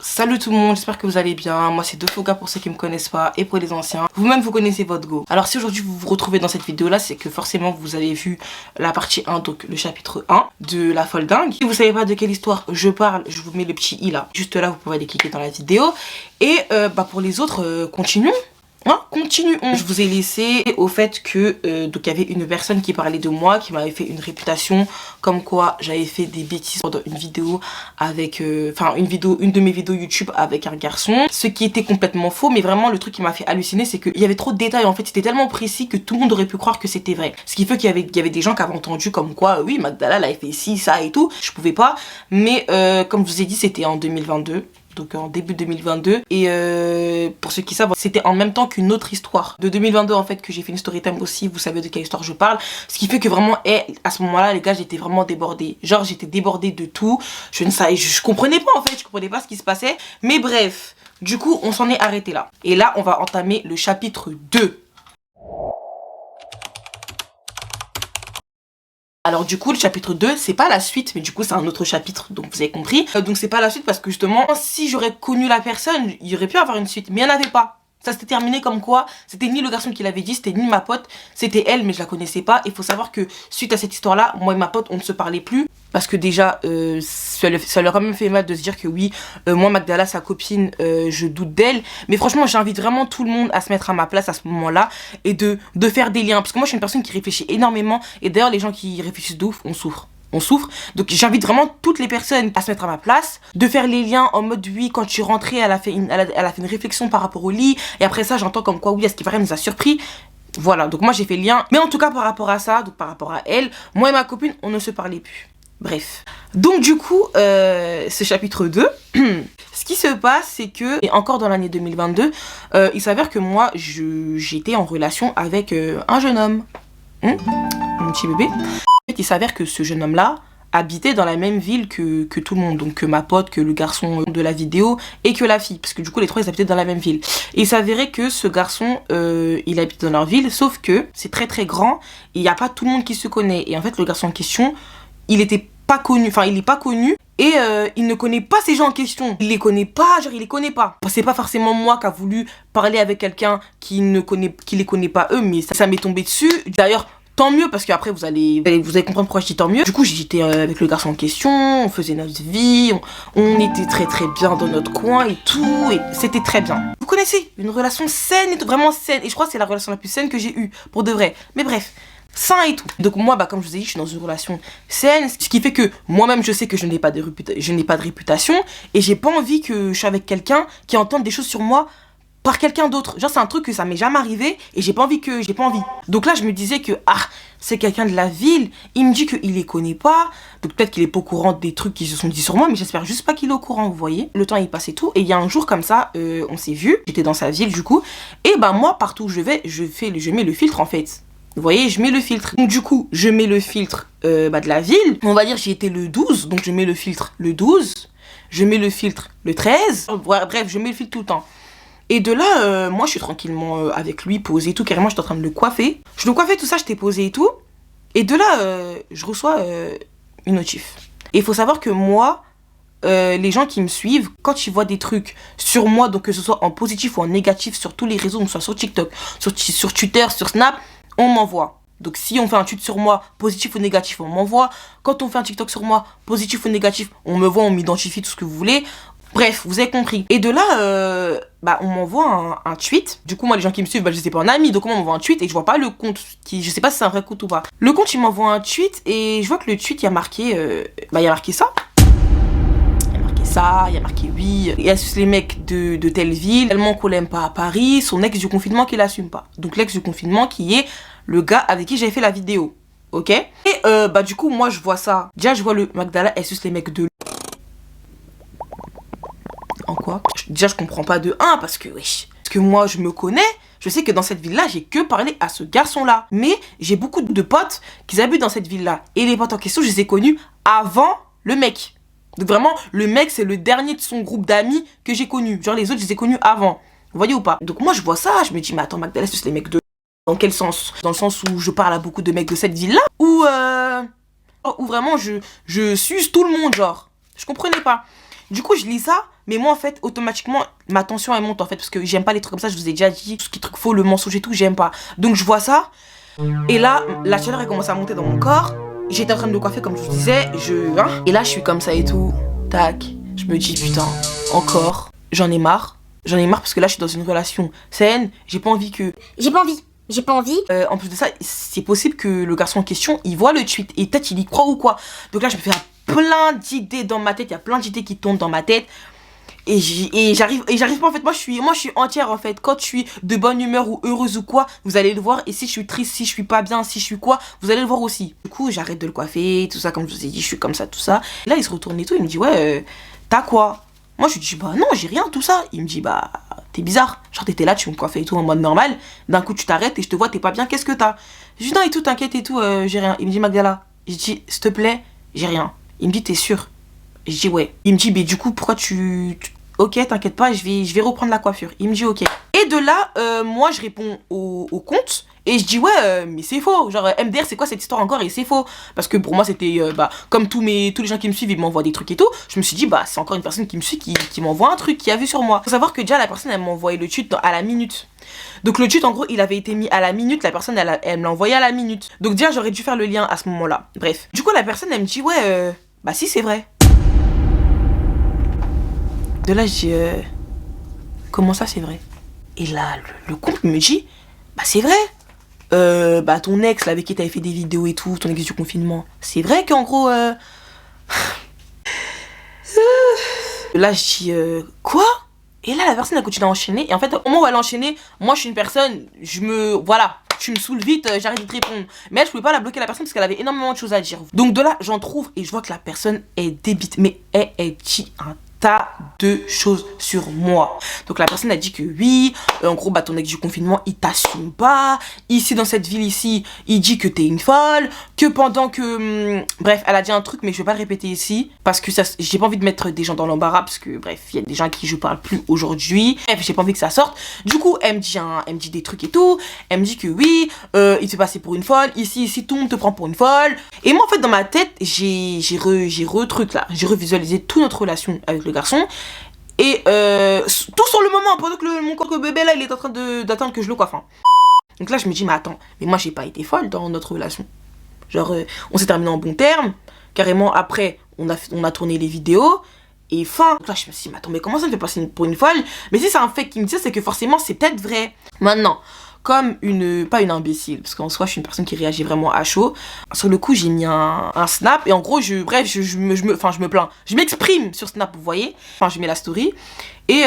Salut tout le monde, j'espère que vous allez bien. Moi c'est Dofoga pour ceux qui me connaissent pas et pour les anciens. Vous-même vous connaissez votre go. Alors si aujourd'hui vous vous retrouvez dans cette vidéo là, c'est que forcément vous avez vu la partie 1, donc le chapitre 1 de La Folle Dingue. Si vous savez pas de quelle histoire je parle, je vous mets le petit i là. Juste là vous pouvez aller cliquer dans la vidéo. Et pour les autres, continuons. Continuons. Je vous ai laissé au fait que donc il y avait une personne qui parlait de moi, qui m'avait fait une réputation comme quoi j'avais fait des bêtises pendant une vidéo avec une de mes vidéos YouTube avec un garçon, ce qui était complètement faux. Mais vraiment le truc qui m'a fait halluciner, c'est qu'il y avait trop de détails. En fait c'était tellement précis que tout le monde aurait pu croire que c'était vrai, ce qui fait qu'il y avait des gens qui avaient entendu comme quoi oui Magdala elle avait fait ci ça et tout. Je pouvais pas, mais comme je vous ai dit c'était en 2022, donc en début 2022, et pour ceux qui savent, c'était en même temps qu'une autre histoire de 2022 en fait que j'ai fait une story time aussi. Vous savez de quelle histoire je parle, ce qui fait que vraiment à ce moment là les gars j'étais vraiment débordée, genre j'étais débordée de tout. Je comprenais pas en fait, je comprenais pas ce qui se passait, mais bref, du coup on s'en est arrêté là, et là on va entamer le chapitre 2. Alors du coup le chapitre 2 c'est pas la suite, mais du coup c'est un autre chapitre, donc vous avez compris. Donc c'est pas la suite parce que justement si j'aurais connu la personne il y aurait pu avoir une suite, mais il n'y en avait pas. Ça s'était terminé comme quoi c'était ni le garçon qui l'avait dit, c'était ni ma pote, c'était elle, mais je la connaissais pas. Il faut savoir que suite à cette histoire là, moi et ma pote on ne se parlait plus, parce que déjà ça leur a même fait mal de se dire que oui moi Magdala sa copine je doute d'elle. Mais franchement j'invite vraiment tout le monde à se mettre à ma place à ce moment là et de faire des liens, parce que moi je suis une personne qui réfléchit énormément, et d'ailleurs les gens qui réfléchissent de ouf on souffre. Donc j'invite vraiment toutes les personnes à se mettre à ma place, de faire les liens en mode oui quand je suis rentrée elle a fait une réflexion par rapport au lit, et après ça j'entends comme quoi oui à ce qui paraît elle nous a surpris. Voilà, donc moi j'ai fait le lien, mais en tout cas par rapport à ça, donc par rapport à elle, moi et ma copine on ne se parlait plus. Bref, donc du coup ce chapitre 2 ce qui se passe c'est que, et encore dans l'année 2022, il s'avère que moi j'étais en relation avec un jeune homme, mon petit bébé. Il s'avère que ce jeune homme-là habitait dans la même ville que tout le monde, donc que ma pote, que le garçon de la vidéo et que la fille, parce que du coup les trois ils habitaient dans la même ville. Et il s'avérait que ce garçon il habite dans leur ville, sauf que c'est très très grand et il n'y a pas tout le monde qui se connaît. Et en fait le garçon en question il était pas connu, enfin il est pas connu, et il ne connaît pas ces gens en question, il les connaît pas, genre il les connaît pas. C'est pas forcément moi qui a voulu parler avec quelqu'un qui les connaît pas eux, mais ça m'est tombé dessus. D'ailleurs tant mieux, parce qu'après vous allez comprendre pourquoi je dis tant mieux. Du coup j'étais avec le garçon en question, on faisait notre vie, on était très très bien dans notre coin et tout, et c'était très bien. Vous connaissez, une relation saine et tout, vraiment saine, et je crois que c'est la relation la plus saine que j'ai eue, pour de vrai. Mais bref, sain et tout. Donc moi comme je vous ai dit, je suis dans une relation saine, ce qui fait que moi-même je sais que je n'ai pas de réputation, et j'ai pas envie que je suis avec quelqu'un qui entende des choses sur moi par quelqu'un d'autre. Genre c'est un truc que ça m'est jamais arrivé et j'ai pas envie. Donc là je me disais que c'est quelqu'un de la ville, il me dit qu'il les connaît pas, donc peut-être qu'il est pas au courant des trucs qui se sont dit sur moi, mais j'espère juste pas qu'il est au courant, vous voyez. Le temps il passe et tout, et il y a un jour comme ça on s'est vu, j'étais dans sa ville du coup, et moi partout où je vais je mets le filtre en fait. Vous voyez, je mets le filtre. Donc du coup, je mets le filtre de la ville. On va dire j'y étais le 12, donc je mets le filtre le 12. Je mets le filtre le 13. Bref, je mets le filtre tout le temps. Et de là, moi je suis tranquillement avec lui, posé et tout. Carrément, j'étais en train de le coiffer. Je le coiffais, tout ça, j'étais posé et tout. Et de là, je reçois une notif. Et il faut savoir que moi, les gens qui me suivent, quand ils voient des trucs sur moi, donc que ce soit en positif ou en négatif sur tous les réseaux, que ce soit sur TikTok, sur Twitter, sur Snap, on m'envoie. Donc si on fait un tweet sur moi, positif ou négatif, on m'envoie. Quand on fait un TikTok sur moi, positif ou négatif, on me voit, on m'identifie, tout ce que vous voulez. Bref, vous avez compris. Et de là, on m'envoie un tweet. Du coup, moi, les gens qui me suivent, je sais pas en ami. Donc, moi, on m'envoie un tweet et je vois pas le compte. Je sais pas si c'est un vrai compte ou pas. Le compte, il m'envoie un tweet et je vois que le tweet, il y a marqué ça. Il y a marqué oui. Il y a les mecs de telle ville, tellement qu'on l'aime pas à Paris. Son ex du confinement qui l'assume pas. Donc, l'ex du confinement qui est le gars avec qui j'avais fait la vidéo. Ok? Et du coup, moi, je vois ça. Déjà, je vois le Magdala, elle suce les mecs de en quoi? Déjà je comprends pas de 1 parce que wesh. Parce que moi je me connais, je sais que dans cette ville là j'ai que parlé à ce garçon là. Mais j'ai beaucoup de potes qui habitent dans cette ville là. Et les potes en question je les ai connus avant le mec. Donc vraiment le mec c'est le dernier de son groupe d'amis que j'ai connu. Genre les autres je les ai connus avant. Vous voyez ou pas? Donc moi je vois ça, je me dis mais attends Magdala c'est les mecs de... Dans quel sens? Dans le sens où je parle à beaucoup de mecs de cette ville là? Ou vraiment je suce tout le monde genre. Je comprenais pas. Du coup je lis ça. mais moi en fait automatiquement ma tension elle monte en fait, parce que j'aime pas les trucs comme ça, je vous ai déjà dit, tout ce qui est truc faux, le mensonge et tout, j'aime pas. Donc je vois ça, et là la chaleur elle commence à monter dans mon corps, j'étais en train de me coiffer comme je vous disais, et là je suis comme ça et tout, tac, je me dis putain, encore, j'en ai marre parce que là je suis dans une relation saine, j'ai pas envie. En plus de ça, c'est possible que le garçon en question, il voit le tweet et peut-être il y croit ou quoi. Donc là, je me fais plein d'idées dans ma tête, il y a plein d'idées qui tournent dans ma tête. Et j'arrive pas en fait, moi je suis entière en fait. Quand je suis de bonne humeur ou heureuse ou quoi, vous allez le voir. Et si je suis triste, si je suis pas bien, si je suis quoi, vous allez le voir aussi. Du coup, j'arrête de le coiffer, tout ça, comme je vous ai dit, je suis comme ça, tout ça. Et là, il se retourne et tout, il me dit ouais, t'as quoi? Moi je lui dis bah non, j'ai rien, tout ça. Il me dit bah t'es bizarre, genre t'étais là, tu me coiffais et tout en mode normal, d'un coup tu t'arrêtes et je te vois, t'es pas bien, qu'est-ce que t'as? Je dis non et tout, t'inquiète et tout, j'ai rien. Il me dit Magdala, je dis s'il te plaît, j'ai rien. Il me dit t'es sûr? Je dis ouais. Il me dit mais du coup pourquoi ok, t'inquiète pas, je vais reprendre la coiffure. Il me dit ok. Et de là, moi je réponds au compte et je dis ouais, mais c'est faux. Genre MDR, c'est quoi cette histoire encore? Et c'est faux. Parce que pour moi, c'était comme tous les gens qui me suivent, ils m'envoient des trucs et tout. Je me suis dit, bah c'est encore une personne qui me suit, qui m'envoie un truc, qui a vu sur moi. Faut savoir que déjà, la personne, elle m'a envoyé le tweet à la minute. Donc le tweet, en gros, il avait été mis à la minute. La personne, elle me l'a envoyé à la minute. Donc déjà, j'aurais dû faire le lien à ce moment-là. Bref. Du coup, la personne, elle me dit ouais, bah si, c'est vrai. De là, je dis comment ça, c'est vrai? Et là, le couple me dit bah c'est vrai. Bah ton ex là avec qui t'avais fait des vidéos et tout, ton ex du confinement, c'est vrai qu'en gros là je dis quoi? Et là la personne elle continue à enchaîner et en fait au moment où elle a enchaîné, moi je suis une personne, voilà, tu me saoules vite, j'arrête de te répondre. Mais elle, je pouvais pas la bloquer la personne parce qu'elle avait énormément de choses à dire. Donc de là j'en trouve et je vois que la personne est débite, mais elle dit un tas de choses sur moi. Donc la personne a dit que oui, en gros bah ton ex du confinement il t'assume pas, ici dans cette ville ici il dit que t'es une folle, que pendant que bref elle a dit un truc mais je vais pas le répéter ici parce que j'ai pas envie de mettre des gens dans l'embarras parce que bref il y a des gens à qui je parle plus aujourd'hui, bref j'ai pas envie que ça sorte. Du coup elle me dit des trucs et tout, elle me dit que oui il te fait passer pour une folle, ici tout le monde te prend pour une folle. Et moi en fait dans ma tête j'ai revisualisé toute notre relation avec le garçon et tout sur le moment pendant que mon corps bébé là il est en train d'attendre que je le coiffe hein. Donc là je me dis mais attends, mais moi j'ai pas été folle dans notre relation, genre on s'est terminé en bon terme, carrément après on a tourné les vidéos et fin. Donc là je me suis dit mais attends, mais comment ça me fait passer pour une folle? Mais si c'est un fait qui me dit ça, c'est que forcément c'est peut-être vrai. Maintenant comme pas une imbécile, parce qu'en soi je suis une personne qui réagit vraiment à chaud. Sur le coup j'ai mis un snap et en gros je me plains, je m'exprime sur Snap, vous voyez. Enfin je mets la story et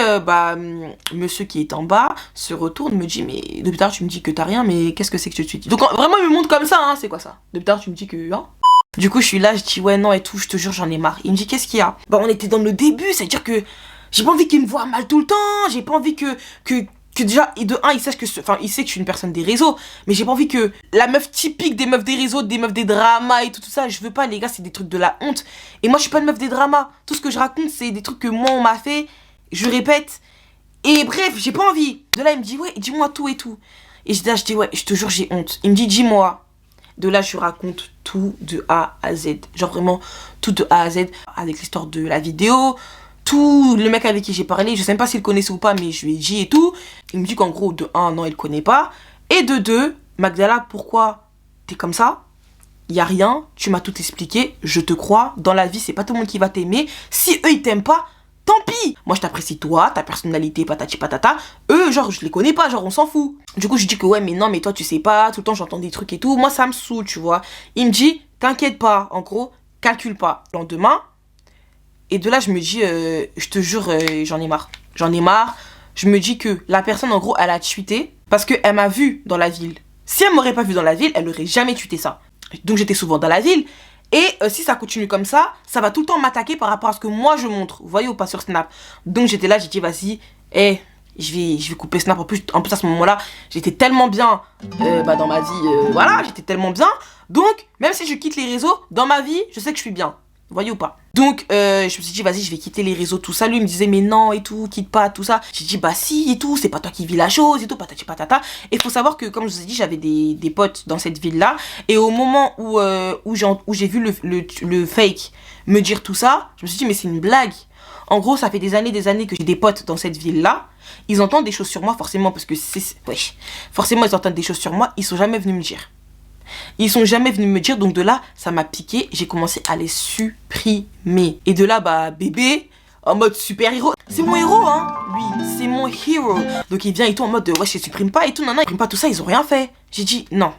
monsieur qui est en bas se retourne, me dit mais depuis tard tu me dis que t'as rien, mais qu'est-ce que c'est que je te dis? Donc vraiment il me montre comme ça hein, c'est quoi ça? Depuis tard tu me dis que hein? Du coup je suis là, je dis ouais non et tout, je te jure j'en ai marre. Il me dit qu'est-ce qu'il y a? Bah on était dans le début, c'est à dire que j'ai pas envie qu'il me voie mal tout le temps, j'ai pas envie que déjà, de un, il sait que je suis une personne des réseaux, mais j'ai pas envie que la meuf typique des meufs des réseaux, des meufs des dramas et tout ça, je veux pas les gars, c'est des trucs de la honte. Et moi je suis pas une meuf des dramas, tout ce que je raconte c'est des trucs que moi on m'a fait, je répète, et bref, j'ai pas envie. De là il me dit ouais, dis-moi tout et tout. Et je dis ouais, je te jure j'ai honte. Il me dit dis-moi. De là je raconte tout de A à Z, genre vraiment tout de A à Z, avec l'histoire de la vidéo, tout, le mec avec qui j'ai parlé, je sais même pas s'il connaissait ou pas, mais je lui ai dit et tout. Il me dit qu'en gros, de 1, non, il connaît pas. Et de 2, Magdala, pourquoi t'es comme ça? Y a rien, tu m'as tout expliqué, je te crois. Dans la vie, c'est pas tout le monde qui va t'aimer. Si eux, ils t'aiment pas, tant pis. Moi, je t'apprécie toi, ta personnalité, patati patata. Eux, genre, je les connais pas, genre, on s'en fout. Du coup, je dis que ouais, mais non, mais toi, tu sais pas, tout le temps, j'entends des trucs et tout. Moi, ça me saoule, tu vois. Il me dit, t'inquiète pas, en gros, calcule pas. Le lendemain, et de là, je me dis, je te jure, j'en ai marre. J'en ai marre. Je me dis que la personne, en gros, elle a tweeté parce qu'elle m'a vu dans la ville. Si elle m'aurait pas vu dans la ville, elle aurait jamais tweeté ça. Donc j'étais souvent dans la ville. Et si ça continue comme ça va tout le temps m'attaquer par rapport à ce que moi je montre. Vous voyez ou pas sur Snap. Donc j'étais là, j'ai dit, vas-y, je vais couper Snap. En plus à ce moment-là, j'étais tellement bien dans ma vie. Voilà, j'étais tellement bien. Donc, même si je quitte les réseaux, dans ma vie, je sais que je suis bien. Vous voyez ou pas? Donc je me suis dit vas-y je vais quitter les réseaux tout ça. Lui il me disait mais non et tout, quitte pas tout ça. J'ai dit bah si et tout, c'est pas toi qui vis la chose et tout, patati patata. Et faut savoir que comme je vous ai dit j'avais des potes dans cette ville là. Et au moment où j'ai vu le fake me dire tout ça, je me suis dit mais c'est une blague. En gros, ça fait des années que j'ai des potes dans cette ville-là. Ils entendent des choses sur moi, forcément, parce que wesh. Forcément, ils entendent des choses sur moi. Ils sont jamais venus me dire. Ils sont jamais venus me dire, donc de là, ça m'a piqué. J'ai commencé à les supprimer. Et de là, bah, bébé, en mode super-héros. C'est mon héros, hein. Lui, c'est mon héros. Donc il vient et tout en mode, ouais, je les supprime pas et tout. Non, non, ils suppriment pas tout ça, ils ont rien fait. J'ai dit, non.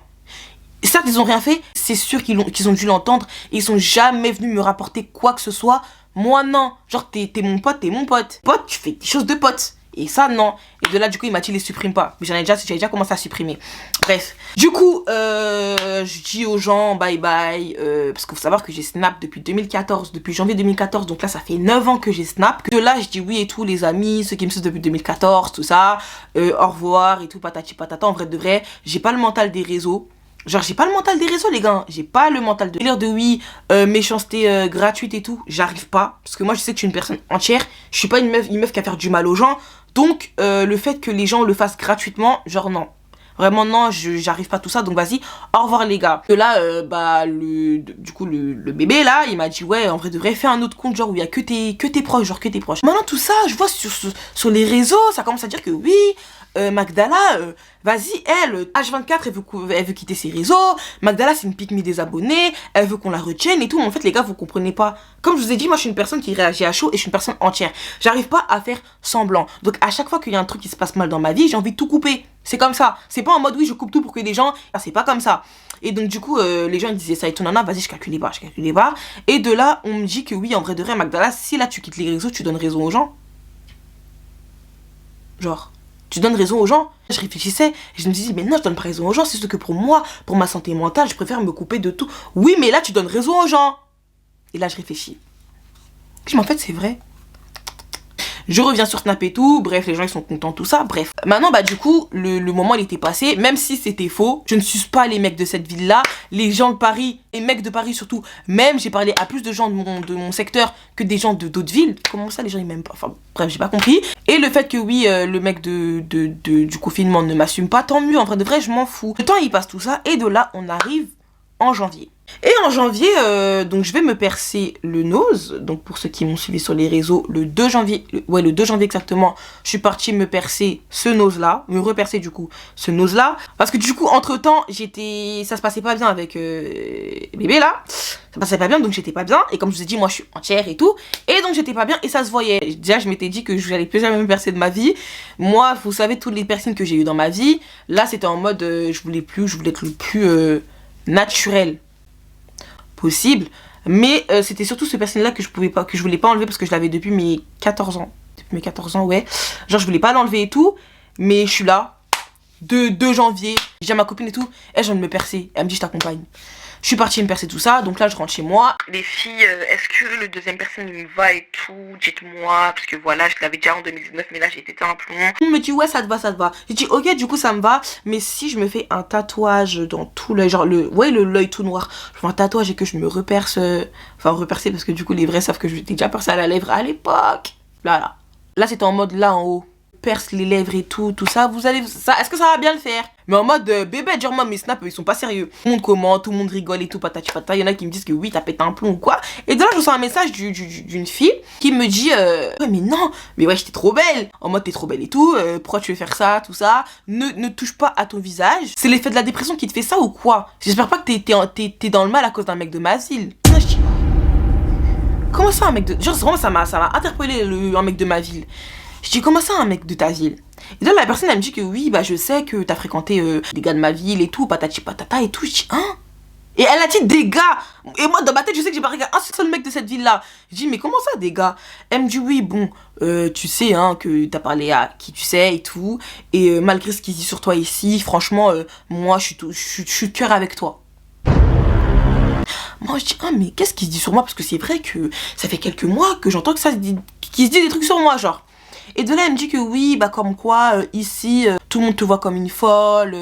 Certes, ils ont rien fait, c'est sûr qu'ils ont dû l'entendre. Ils sont jamais venus me rapporter quoi que ce soit. Moi, non. Genre, t'es mon pote, t'es mon pote. Pote, tu fais des choses de pote. Et ça, non. Et de là, du coup, il m'a dit, les supprime pas. Mais j'avais déjà commencé à supprimer. Bref. Du coup, je dis aux gens, bye bye. Parce qu'il faut savoir que j'ai Snap depuis 2014. Depuis janvier 2014. Donc là, ça fait 9 ans que j'ai Snap. De là, je dis oui et tout, les amis, ceux qui me suivent depuis 2014, tout ça. Au revoir et tout, patati patata. En vrai de vrai, j'ai pas le mental des réseaux. Genre, j'ai pas le mental des réseaux, les gars. J'ai pas le mental de l'air de oui, méchanceté gratuite et tout. J'arrive pas. Parce que moi, je sais que je suis une personne entière. Je suis pas une meuf qui va faire du mal aux gens. Donc, le fait que les gens le fassent gratuitement, genre, non. Vraiment, non, j'arrive pas à tout ça. Donc, vas-y, au revoir, les gars. De là, bah, du coup, le bébé, là, il m'a dit, ouais, en vrai, de vrai, fais un autre compte, genre, où il y a que tes proches, genre, que tes proches. Maintenant, tout ça, je vois sur les réseaux, ça commence à dire que oui, Magdala, vas-y, elle, H24, elle veut quitter ses réseaux. Magdala, c'est une pique-me des abonnés. Elle veut qu'on la retienne et tout. Mais en fait, les gars, vous comprenez pas. Comme je vous ai dit, moi, je suis une personne qui réagit à chaud et je suis une personne entière. J'arrive pas à faire semblant. Donc, à chaque fois qu'il y a un truc qui se passe mal dans ma vie, j'ai envie de tout couper. C'est comme ça. C'est pas en mode, oui, je coupe tout pour que les gens... Ah, c'est pas comme ça. Et donc, du coup, les gens, ils disaient ça et tout, nana, vas-y, je calcule les barres. Et de là, on me dit que oui, en vrai de vrai, Magdala, si là, tu quittes les réseaux, tu donnes raison aux gens. Genre... Tu donnes raison aux gens. Je réfléchissais et je me disais, mais non, je donne pas raison aux gens. C'est juste que pour moi, pour ma santé mentale, je préfère me couper de tout. Oui, mais là, tu donnes raison aux gens. Et là, je réfléchis. Je dis, mais en fait, c'est vrai. Je reviens sur Snap et tout, bref, les gens ils sont contents, tout ça, bref. Maintenant, bah du coup, le moment il était passé, même si c'était faux, je ne suce pas les mecs de cette ville-là, les gens de Paris, les mecs de Paris surtout, même j'ai parlé à plus de gens de mon secteur que des gens de d'autres villes. Comment ça, les gens ils m'aiment pas, enfin bref, j'ai pas compris. Et le fait que oui, le mec du confinement ne m'assume pas, tant mieux, en vrai de vrai, je m'en fous. Le temps il passe tout ça, et de là, on arrive en janvier. Et en janvier, donc je vais me percer le nose. Donc pour ceux qui m'ont suivi sur les réseaux, le 2 janvier, le 2 janvier exactement, je suis partie me percer ce nose-là, me repercer du coup ce nose-là. Parce que du coup, entre-temps, ça se passait pas bien avec bébé là. Ça passait pas bien, donc j'étais pas bien. Et comme je vous ai dit, moi je suis entière et tout. Et donc j'étais pas bien et ça se voyait. Déjà, je m'étais dit que je n'allais plus jamais me percer de ma vie. Moi, vous savez, toutes les personnes que j'ai eues dans ma vie, là c'était en mode, je voulais être le plus naturel possible, mais c'était surtout ce personnage là que je voulais pas enlever parce que je l'avais depuis mes 14 ans. Depuis mes 14 ans, ouais. Genre je voulais pas l'enlever et tout, mais je suis là. 2 janvier, j'ai dit à ma copine et tout, elle, je viens de me percer. Elle me dit, je t'accompagne. Je suis partie me percer tout ça, donc là je rentre chez moi. Les filles, est-ce que le deuxième personne me va et tout? Dites-moi, parce que voilà, je l'avais déjà en 2019, mais là j'ai pété un plomb. On me dit, ouais, ça te va, ça te va. J'ai dit, ok, du coup ça me va, mais si je me fais un tatouage dans tout l'œil, genre l'œil tout noir, je fais un tatouage et que je me reperce, enfin repercer parce que du coup les vrais savent que je m'étais déjà percé à la lèvre à l'époque. Là c'était en mode là en haut. Perce les lèvres et tout ça, est-ce que ça va bien le faire? Mais en mode bébé, genre moi mes snaps ils sont pas sérieux. Tout le monde commente, tout le monde rigole et tout, patati patata. Il y en a qui me disent que oui, t'as pété un plomb ou quoi. Et de là je reçois un message d'une fille qui me dit ouais mais non, mais ouais j'étais trop belle. En mode t'es trop belle et tout, pourquoi tu veux faire ça, tout ça. Ne touche pas à ton visage. C'est l'effet de la dépression qui te fait ça ou quoi? J'espère pas que t'es dans le mal à cause d'un mec de ma ville. Comment ça un mec de... Genre vraiment ça m'a interpellé un mec de ma ville. Je dis, comment ça un mec de ta ville? Et là la personne elle me dit que oui, bah je sais que t'as fréquenté des gars de ma ville et tout, patati patata et tout. Je dis, hein? Et elle a dit des gars. Et moi dans ma tête je sais que j'ai pas regardé un seul mec de cette ville là. Je dis, mais comment ça des gars? Elle me dit, oui bon, tu sais hein, que t'as parlé à qui tu sais et tout. Et malgré ce qu'il dit sur toi ici, franchement, moi je suis de cœur avec toi. Moi je dis, ah mais qu'est-ce qu'il se dit sur moi? Parce que c'est vrai que ça fait quelques mois que j'entends qu'il se dit des trucs sur moi genre. Et de là elle me dit que oui, bah comme quoi ici tout le monde te voit comme une folle,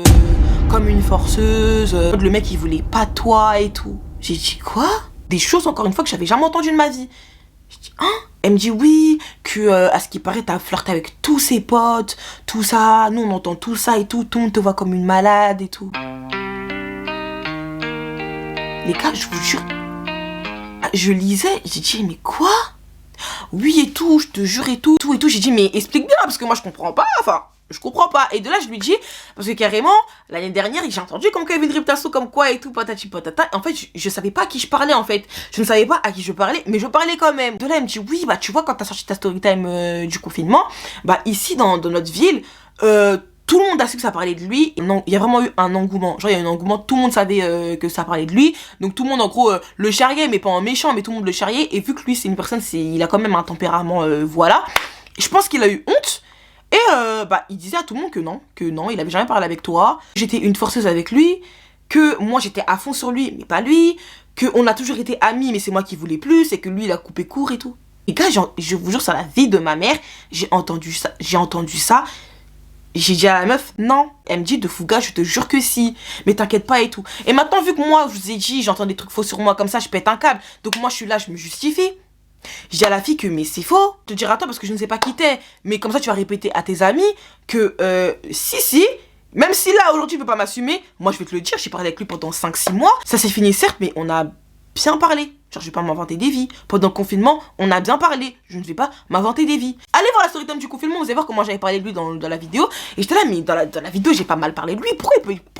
comme une forceuse, le mec il voulait pas toi et tout. J'ai dit quoi? Des choses encore une fois que j'avais jamais entendues de ma vie. Je dis hein? Elle me dit oui, que à ce qui paraît t'as flirté avec tous ses potes, tout ça, nous on entend tout ça et tout le monde te voit comme une malade et tout. Les gars, je vous jure, je lisais, j'ai dit mais quoi? oui et tout, je te jure et tout, tout et tout. J'ai dit, mais explique bien, parce que moi je comprends pas, enfin, je comprends pas. Et de là, je lui dis, parce que carrément, l'année dernière, j'ai entendu comme qu'il y avait une réputation comme quoi et tout, patati patata. En fait, je savais pas à qui je parlais, en fait. Je ne savais pas à qui je parlais, mais je parlais quand même. De là, elle me dit, oui, bah, tu vois, quand t'as sorti ta story time du confinement, bah, ici, dans notre ville, tout le monde a su que ça parlait de lui. Non, il y a vraiment eu un engouement. Genre, il y a eu un engouement, tout le monde savait que ça parlait de lui. Donc, tout le monde, en gros, le charriait, mais pas en méchant, mais tout le monde le charriait. Et vu que lui, c'est une personne, il a quand même un tempérament, voilà. Je pense qu'il a eu honte. Et bah, il disait à tout le monde que non, il avait jamais parlé avec toi. J'étais une forceuse avec lui. Que moi, j'étais à fond sur lui, mais pas lui. On a toujours été amis, mais c'est moi qui voulais plus. Et que lui, il a coupé court et tout. Les gars, je vous jure, c'est la vie de ma mère. J'ai entendu ça. J'ai dit à la meuf, non. Elle me dit, de Fouga, je te jure que si. Mais t'inquiète pas et tout. Et maintenant, vu que moi, je vous ai dit, j'entends des trucs faux sur moi comme ça, je pète un câble. Donc moi, je suis là, je me justifie. Je dis à la fille que, mais c'est faux. Je te dirai à toi parce que je ne sais pas qui t'es. Mais comme ça, tu vas répéter à tes amis que, si. Même si là, aujourd'hui, il veut pas m'assumer, moi, je vais te le dire. J'ai parlé avec lui pendant 5-6 mois. Ça s'est fini, certes, mais on a bien parlé. Genre, je vais pas m'inventer des vies. Pendant le confinement, on a bien parlé. Je ne vais pas m'inventer des vies. Allez voir la story time du confinement, vous allez voir comment j'avais parlé de lui dans la vidéo. Et j'étais là, mais dans la vidéo, j'ai pas mal parlé de lui. Pourquoi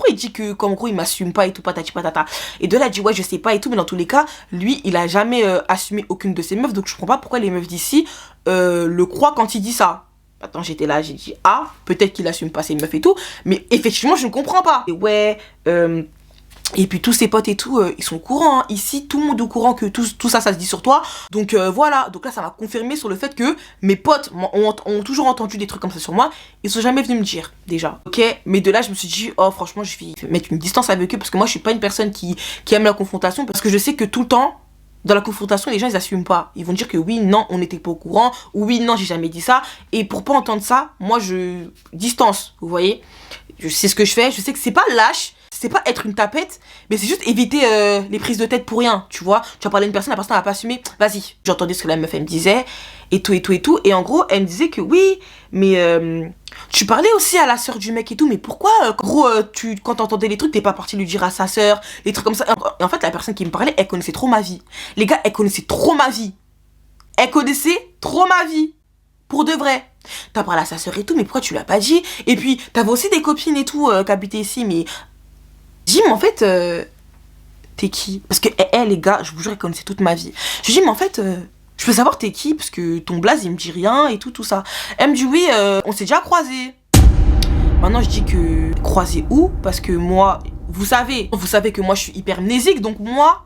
il dit que, qu'en gros, il m'assume pas et tout, patati patata. Et de là, il dit, ouais, je sais pas et tout, mais dans tous les cas, lui, il a jamais assumé aucune de ses meufs. Donc, je comprends pas pourquoi les meufs d'ici le croient quand il dit ça. Attends, j'étais là, j'ai dit, ah, peut-être qu'il assume pas ses meufs et tout. Mais effectivement, je ne comprends pas. Et ouais, et puis tous ses potes et tout, ils sont au courant, hein. Ici, tout le monde est au courant que tout ça se dit sur toi. Donc voilà, donc là ça m'a confirmé sur le fait que mes potes ont toujours entendu des trucs comme ça sur moi. Ils sont jamais venus me dire, déjà. Ok, mais de là je me suis dit, oh franchement je vais mettre une distance avec eux. Parce que moi je suis pas une personne qui aime la confrontation. Parce que je sais que tout le temps, dans la confrontation, les gens ils assument pas. Ils vont dire que oui, non, on n'était pas au courant. Ou oui, non, j'ai jamais dit ça. Et pour pas entendre ça, moi je distance, vous voyez. Je sais ce que je fais, je sais que c'est pas lâche. C'est pas être une tapette, mais c'est juste éviter les prises de tête pour rien, tu vois. Tu vas parler à une personne, la personne n'a pas assumé. Vas-y, j'entendais ce que la meuf elle me disait, et tout, et tout, et tout. Et en gros, elle me disait que oui, mais tu parlais aussi à la sœur du mec et tout, mais pourquoi, gros, quand t'entendais les trucs, t'es pas parti lui dire à sa sœur, les trucs comme ça. Et en fait, la personne qui me parlait, elle connaissait trop ma vie. Les gars, elle connaissait trop ma vie. Elle connaissait trop ma vie. Pour de vrai. T'as parlé à sa sœur et tout, mais pourquoi tu l'as pas dit? Et puis, t'avais aussi des copines et tout qui habitaient ici, mais dis, mais en fait, t'es qui? Parce que elle, les gars, je vous jure, elle connaissait toute ma vie. Je lui dis, mais en fait, je peux savoir t'es qui? Parce que ton blaze, il me dit rien et tout ça. Elle me dit, oui, on s'est déjà croisés. Maintenant, je dis que croisés où? Parce que moi, vous savez que moi, je suis hyper mnésique. Donc moi,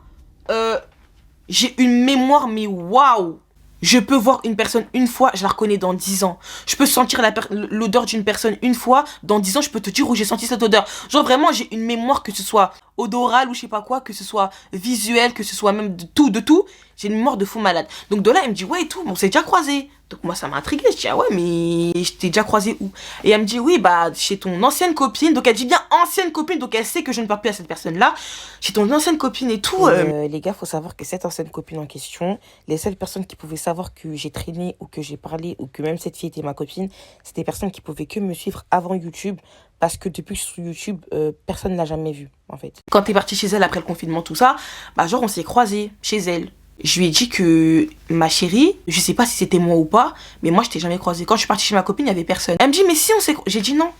j'ai une mémoire, mais waouh! Je peux voir une personne une fois, je la reconnais dans 10 ans. Je peux sentir l'odeur d'une personne une fois, dans 10 ans, je peux te dire où j'ai senti cette odeur. Genre vraiment, j'ai une mémoire, que ce soit odorale ou je sais pas quoi, que ce soit visuel, que ce soit même de tout. J'ai une mémoire de fou malade. Donc de là, elle me dit, ouais et tout, on s'est déjà croisés. Donc moi, ça m'a intriguée. Je dis, ah ouais, mais je t'ai déjà croisé où? Et elle me dit, oui, bah, chez ton ancienne copine. Donc elle dit bien ancienne copine, donc elle sait que je ne parle plus à cette personne-là. Chez ton ancienne copine et tout. Les gars, faut savoir que cette ancienne copine en question, les seules personnes qui pouvaient savoir que j'ai traîné ou que j'ai parlé ou que même cette fille était ma copine, c'était des personnes qui pouvaient que me suivre avant YouTube. Parce que depuis que je suis sur YouTube, personne ne l'a jamais vue, en fait. Quand t'es partie chez elle après le confinement, tout ça, bah genre on s'est croisés chez elle. Je lui ai dit que ma chérie, je sais pas si c'était moi ou pas, mais moi je t'ai jamais croisée. Quand je suis partie chez ma copine, il y avait personne. Elle me dit, mais si on s'est... J'ai dit non.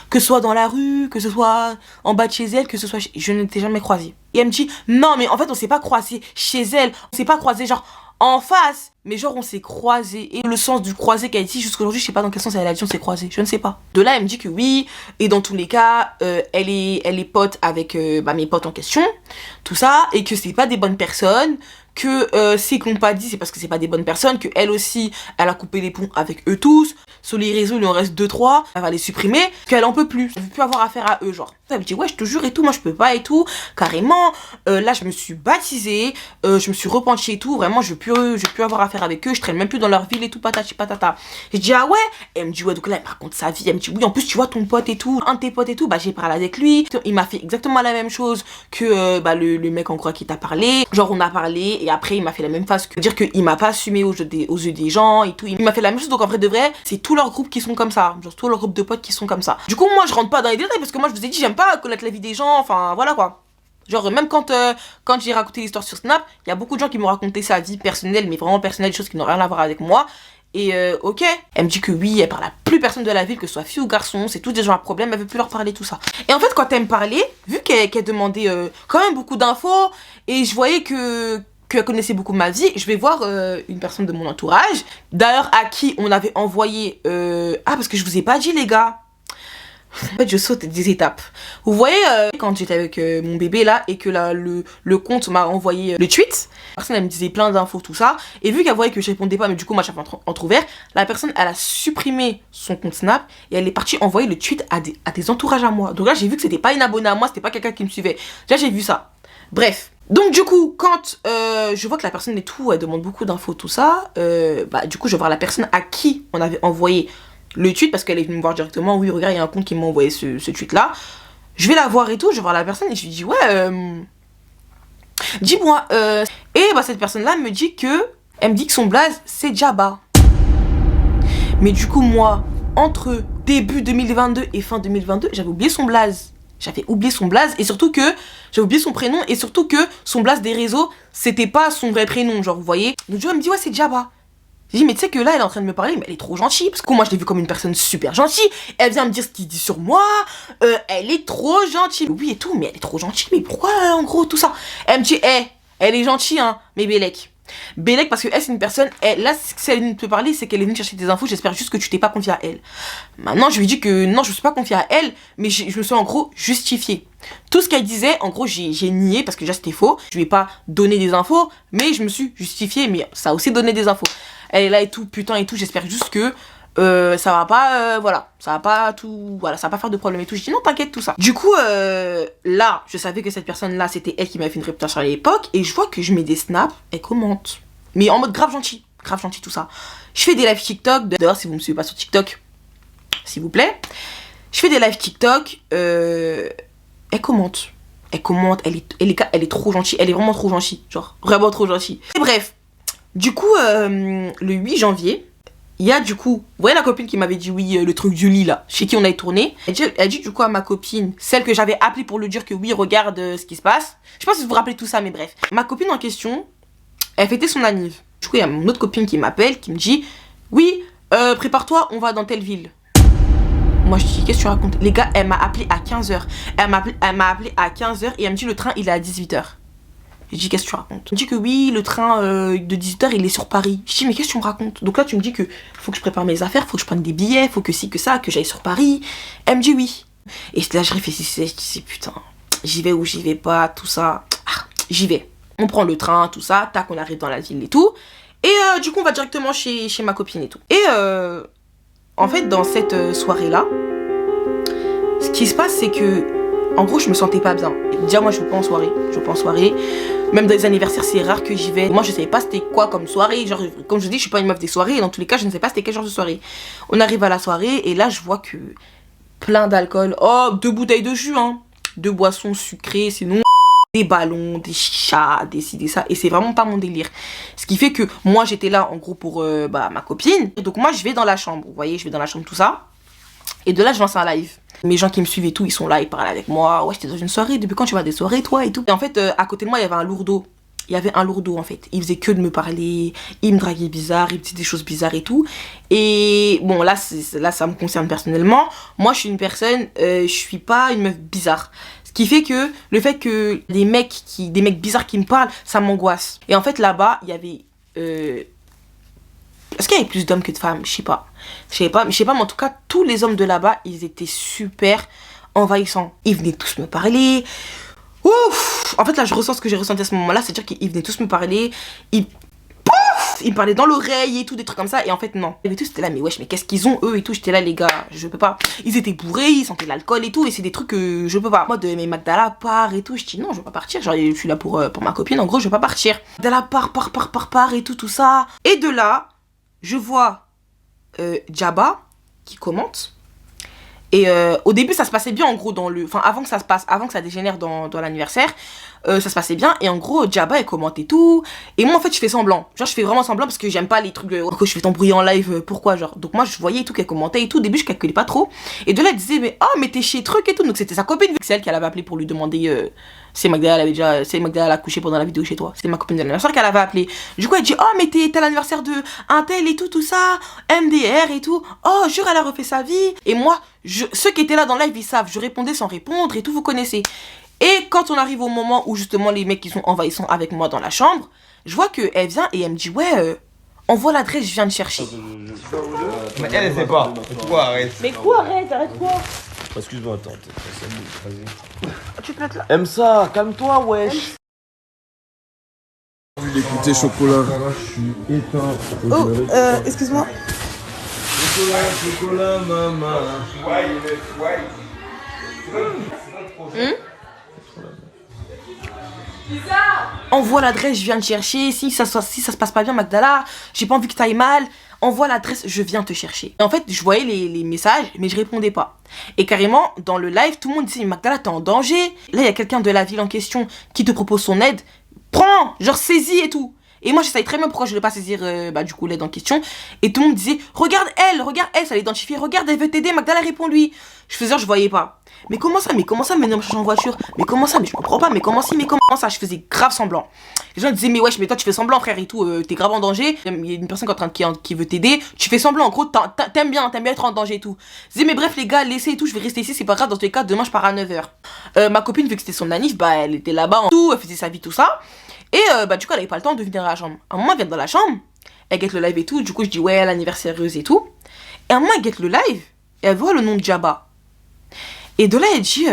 Que ce soit dans la rue, que ce soit en bas de chez elle, que ce soit... Je ne t'ai jamais croisée. Et elle me dit, non mais en fait on s'est pas croisés chez elle. On s'est pas croisés genre en face. Mais genre on s'est croisés. Et le sens du croisé qu'elle dit jusqu'à aujourd'hui, je sais pas dans quel sens elle a dit on s'est croisés. Je ne sais pas. De là elle me dit que oui. Et dans tous les cas, elle est pote avec mes potes en question. Tout ça. Et que c'est pas des bonnes personnes. Que c'est qu'on pas dit, c'est parce que c'est pas des bonnes personnes. Que elle aussi, elle a coupé les ponts avec eux tous. Sur les réseaux, il en reste 2-3. Elle va les supprimer. Qu'elle en peut plus. Elle veut plus avoir affaire à eux, genre. Elle me dit, ouais, je te jure et tout. Moi, je peux pas et tout. Carrément. Là, je me suis baptisée. Je me suis repentie et tout. Vraiment, je veux plus avoir affaire avec eux. Je traîne même plus dans leur ville et tout. Patati patata. J'ai dit, ah ouais. Elle me dit, ouais, donc là, elle me raconte sa vie. Elle me dit, oui, en plus, tu vois ton pote et tout. Un de tes potes et tout. Bah, j'ai parlé avec lui. Il m'a fait exactement la même chose que le mec en gros qui t'a parlé. Genre, on a parlé. Et après, il m'a fait la même face que dire qu'il m'a pas assumé aux yeux des gens et tout. Il m'a fait la même chose. Donc, en vrai de vrai, c'est tous leurs groupes qui sont comme ça. Genre, tous leurs groupes de potes qui sont comme ça. Du coup, moi, je rentre pas dans les détails parce que moi, je vous ai dit, j'aime pas connaître la vie des gens. Enfin, voilà quoi. Genre, même quand j'ai raconté l'histoire sur Snap, il y a beaucoup de gens qui m'ont raconté sa vie personnelle, mais vraiment personnelle, des choses qui n'ont rien à voir avec moi. Et ok, elle me dit que oui, elle parle à plus personne de la ville, que ce soit fille ou garçon, c'est tous des gens à problème, elle veut plus leur parler, tout ça. Et en fait, quand elle me parlait, vu qu'elle demandait quand même beaucoup d'infos, et je voyais qu'elle connaissait beaucoup ma vie, je vais voir une personne de mon entourage, d'ailleurs à qui on avait envoyé... Ah, parce que je vous ai pas dit, les gars. En fait, je saute des étapes. Vous voyez, quand j'étais avec mon bébé là, et que là, le compte m'a envoyé le tweet, la personne elle me disait plein d'infos, tout ça, et vu qu'elle voyait que je répondais pas, mais du coup moi j'avais entrouvert, la personne elle a supprimé son compte Snap et elle est partie envoyer le tweet à des entourages à moi. Donc là j'ai vu que c'était pas une abonnée à moi, c'était pas quelqu'un qui me suivait. Là j'ai vu ça. Bref. Donc du coup, quand je vois que la personne et tout, elle demande beaucoup d'infos, tout ça, bah du coup je vais voir la personne à qui on avait envoyé le tweet, parce qu'elle est venue me voir directement. Oui, regarde, il y a un compte qui m'a envoyé ce tweet là. Je vais la voir et tout, je vais voir la personne et je lui dis ouais, dis-moi, et bah cette personne là me dit que, elle me dit que son blaze c'est Djaba. Mais du coup moi, entre début 2022 et fin 2022, j'avais oublié son blaze. J'avais oublié son blaze, et surtout que j'avais oublié son prénom, et surtout que son blaze des réseaux c'était pas son vrai prénom, genre vous voyez. Donc elle me dit ouais c'est Djaba. J'ai dit mais tu sais que là elle est en train de me parler, mais elle est trop gentille, parce que moi je l'ai vue comme une personne super gentille, elle vient me dire ce qu'il dit sur moi, elle est trop gentille, oui et tout, mais elle est trop gentille, mais pourquoi en gros tout ça. Elle me dit elle est gentille hein, mais Bélec parce que elle c'est une personne, là si elle est venue te parler c'est qu'elle est venue chercher des infos, j'espère juste que tu t'es pas confiée à elle. Maintenant je lui dis que non je me suis pas confiée à elle, mais je me suis en gros justifiée. Tout ce qu'elle disait en gros j'ai nié parce que déjà c'était faux, je lui ai pas donné des infos, mais je me suis justifiée, mais ça a aussi donné des infos. Elle est là et tout, putain et tout, j'espère juste que ça va pas, voilà, ça va pas tout, voilà, ça va pas faire de problème et tout. Je dis non t'inquiète tout ça. Du coup là, je savais que cette personne là c'était elle qui m'avait fait une réputation à l'époque, et je vois que je mets des snaps, elle commente, mais en mode grave gentil tout ça. Je fais des lives TikTok, d'ailleurs si vous me suivez pas sur TikTok, s'il vous plaît, je fais des lives TikTok, elle commente, elle est trop gentille, elle est vraiment trop gentille, genre vraiment trop gentille. Et bref, du coup le 8 janvier, il y a du coup, vous voyez la copine qui m'avait dit oui, le truc du lit là, chez qui on avait tourné. Elle dit du coup à ma copine, celle que j'avais appelée pour lui dire que oui, regarde ce qui se passe. Je sais pas si vous vous rappelez tout ça, mais bref. Ma copine en question, elle fêtait son anniv. Du coup, il y a mon autre copine qui m'appelle, qui me dit oui, prépare-toi, on va dans telle ville. Moi je dis qu'est-ce que tu racontes? Les gars, elle m'a appelé à 15h. Elle m'a appelé à 15h et elle me dit le train il est à 18h. Je dis qu'est-ce que tu racontes? Elle me dit que oui, le train de 18h il est sur Paris. Je dis mais qu'est-ce que tu me racontes? Donc là tu me dis que faut que je prépare mes affaires, faut que je prenne des billets, faut que ci, que ça, que j'aille sur Paris. Elle me dit oui. Et là je réfléchissais, je disais putain, j'y vais ou j'y vais pas, tout ça. Ah, j'y vais. On prend le train, tout ça, tac, on arrive dans la ville et tout. Et du coup on va directement chez ma copine et tout. Et en fait dans cette soirée là, ce qui se passe c'est que en gros je me sentais pas bien. Déjà moi je vais pas en soirée, même dans les anniversaires c'est rare que j'y vais. Moi je savais pas c'était quoi comme soirée, genre comme je dis je suis pas une meuf des soirées, et dans tous les cas je ne sais pas c'était quel genre de soirée. On arrive à la soirée et là je vois que plein d'alcool, 2 bouteilles de jus hein, 2 boissons sucrées, sinon des ballons, des chichas, des ci, des ça, et c'est vraiment pas mon délire. Ce qui fait que moi j'étais là en gros pour ma copine, et donc moi je vais dans la chambre, vous voyez, je vais dans la chambre tout ça, et de là je lance un live. Mes gens qui me suivent et tout, ils sont là, ils parlent avec moi, ouais j'étais dans une soirée, depuis quand tu vas à des soirées toi et tout. Et en fait à côté de moi il y avait un lourdeau. En fait, il faisait que de me parler, il me draguait bizarre, il disait des choses bizarres et tout. Et bon là ça me concerne personnellement. Moi je suis une personne, je suis pas une meuf bizarre. Ce qui fait que le fait que des mecs bizarres qui me parlent, ça m'angoisse. Et en fait là-bas, il y avait est-ce qu'il y avait plus d'hommes que de femmes? Je sais pas, mais en tout cas, tous les hommes de là-bas, ils étaient super envahissants. Ils venaient tous me parler. Ouf! En fait, là, je ressens ce que j'ai ressenti à ce moment-là, c'est-à-dire qu'ils venaient tous me parler. Ils me parlaient dans l'oreille et tout, des trucs comme ça. Et en fait, non. Et tout, c'était là, mais wesh, mais qu'est-ce qu'ils ont eux et tout? J'étais là, les gars, je peux pas. Ils étaient bourrés, ils sentaient l'alcool et tout. Et c'est des trucs que je peux pas. Moi, de mes Magdala part et tout. Je dis non, je vais pas partir. Genre, je suis là pour ma copine. En gros, je vais pas partir. Magdala part et tout ça. Et de là, je vois Djaba qui commente. Et au début ça se passait bien en gros dans le... Enfin avant que ça dégénère dans l'anniversaire, ça se passait bien. Et en gros Djaba elle commente et tout. Et moi en fait je fais semblant. Genre je fais vraiment semblant parce que j'aime pas les trucs de... Oh, je vais t'embrouiller en live, pourquoi genre. Donc moi je voyais et tout qu'elle commentait et tout. Au début je calculais pas trop. Et de là elle disait mais oh mais t'es chez truc et tout. Donc c'était sa copine vu que c'est elle qui l'avait appelé pour lui demander C'est Magdala a couché pendant la vidéo chez toi. C'était ma copine de l'anniversaire qu'elle avait appelé. Du coup, elle dit, oh, mais t'es l'anniversaire de un tel et tout ça, MDR et tout. Oh, jure, elle a refait sa vie. Et moi, ceux qui étaient là dans le live, ils savent, je répondais sans répondre et tout, vous connaissez. Et quand on arrive au moment où justement les mecs qui sont envahissants avec moi dans la chambre, je vois qu'elle vient et elle me dit, ouais, envoie l'adresse, je viens de chercher. Mais elle sait pas. Toi, arrête. Mais quoi, arrête quoi? Excuse-moi, attends, vas-y. Tu te mets là. Aime ça, calme-toi, wesh. Écoutez, chocolat. Oh, excuse-moi. Chocolat, maman. Envoie l'adresse, je viens te chercher. Si ça se passe pas bien, Magdala, j'ai pas envie que t'ailles mal. Envoie l'adresse, je viens te chercher. Et en fait, je voyais les messages, mais je répondais pas. Et carrément, dans le live, tout le monde disait, Magdala, t'es en danger. Là, il y a quelqu'un de la ville en question qui te propose son aide. Prends, genre saisis et tout. Et moi, je savais très bien pourquoi je voulais pas saisir du coup l'aide en question. Et tout le monde disait, regarde elle, ça l'identifie. Regarde, elle veut t'aider, Magdala, réponds-lui. Je faisais genre, je voyais pas. Mais comment ça, mais non, je suis en voiture. Mais comment ça, mais je comprends pas, mais comment ça, je faisais grave semblant. Les gens disaient, mais wesh, mais toi tu fais semblant, frère et tout, t'es grave en danger. Il y a une personne qui veut t'aider, tu fais semblant, en gros, t'aimes bien être en danger et tout. Je disais, mais bref, les gars, laissez et tout, je vais rester ici, c'est pas grave, dans tous les cas, demain je pars à 9h. Ma copine, vu que c'était son anniv, bah elle était là-bas en tout, elle faisait sa vie, tout ça. Et du coup, elle avait pas le temps de venir à la chambre. À un moment, elle vient dans la chambre, elle guette le live et tout, du coup, je dis, ouais, l'anniversaireuse et tout. Et à un moment, elle guette le live, et elle voit le nom de Djaba. Et de là, elle dit,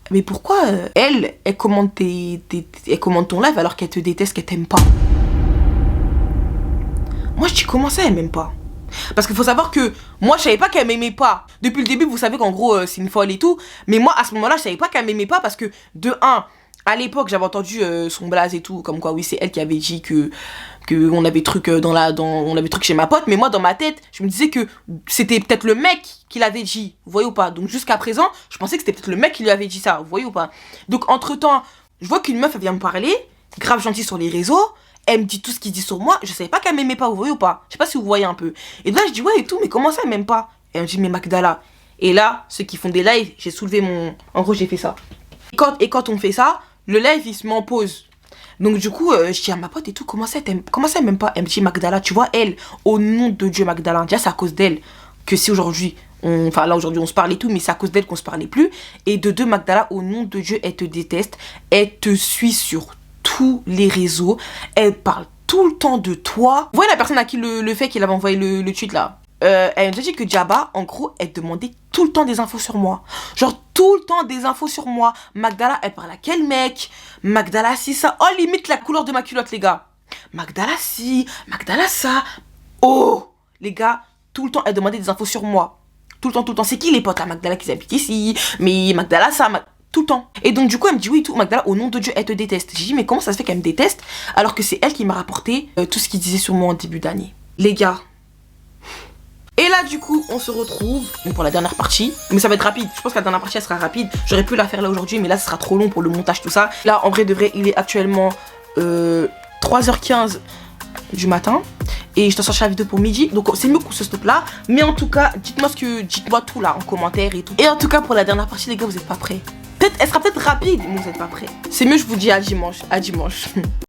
mais pourquoi elle commente ton live alors qu'elle te déteste, qu'elle t'aime pas? Moi, je dis, comment ça, elle m'aime pas? Parce qu'il faut savoir que moi, je savais pas qu'elle m'aimait pas. Depuis le début, vous savez qu'en gros, c'est une folle et tout. Mais moi, à ce moment-là, je savais pas qu'elle m'aimait pas parce que, de un, à l'époque, j'avais entendu son blaze et tout, comme quoi, oui, c'est elle qui avait dit que on avait truc on avait truc chez ma pote, mais moi dans ma tête je me disais que c'était peut-être le mec qui l'avait dit, vous voyez ou pas. Donc jusqu'à présent je pensais que c'était peut-être le mec qui lui avait dit ça, vous voyez ou pas. Donc entre temps je vois qu'une meuf elle vient me parler, grave gentille sur les réseaux, elle me dit tout ce qu'il dit sur moi, je savais pas qu'elle m'aimait pas, vous voyez ou pas, je sais pas si vous voyez un peu. Et là je dis ouais et tout, mais comment ça elle m'aime pas? Et elle me dit mais Magdala. Et là ceux qui font des lives, j'ai soulevé en gros j'ai fait ça. Et quand on fait ça, le live il se met en pause. Donc du coup, je dis à ma pote et tout, comment ça elle m'aime pas? Elle me dit Magdala, tu vois, elle, au nom de Dieu Magdala, déjà c'est à cause d'elle que si aujourd'hui, enfin là aujourd'hui on se parle et tout, mais c'est à cause d'elle qu'on se parlait plus. Et de deux, Magdala, au nom de Dieu, elle te déteste, elle te suit sur tous les réseaux, elle parle tout le temps de toi. Vous voyez la personne à qui le fait qu'il avait envoyé le tweet là? Elle nous a dit que Djaba, en gros, elle demandait tout le temps des infos sur moi. Genre, tout le temps des infos sur moi. Magdala, elle parle à quel mec? Magdala, si ça. Oh, limite la couleur de ma culotte, les gars. Magdala, si. Magdala, ça. Oh, les gars, tout le temps, elle demandait des infos sur moi. Tout le temps. C'est qui les potes à Magdala qui habitent ici? Mais Magdala, ça. Tout le temps. Et donc, du coup, elle me dit, oui, tout, Magdala, au nom de Dieu, elle te déteste. J'ai dit, mais comment ça se fait qu'elle me déteste alors que c'est elle qui m'a rapporté tout ce qu'il disait sur moi en début d'année? Les gars. Et là du coup on se retrouve pour la dernière partie. Mais ça va être rapide, je pense que la dernière partie elle sera rapide. J'aurais pu la faire là aujourd'hui mais là ce sera trop long pour le montage tout ça. Là en vrai de vrai il est actuellement 3h15 du matin. Et je te cherche la vidéo pour midi. Donc c'est mieux qu'on se stoppe là. Mais en tout cas dites-moi tout là en commentaire et tout. Et en tout cas pour la dernière partie les gars vous êtes pas prêts. Elle sera peut-être rapide mais vous êtes pas prêts. C'est mieux je vous dis à dimanche.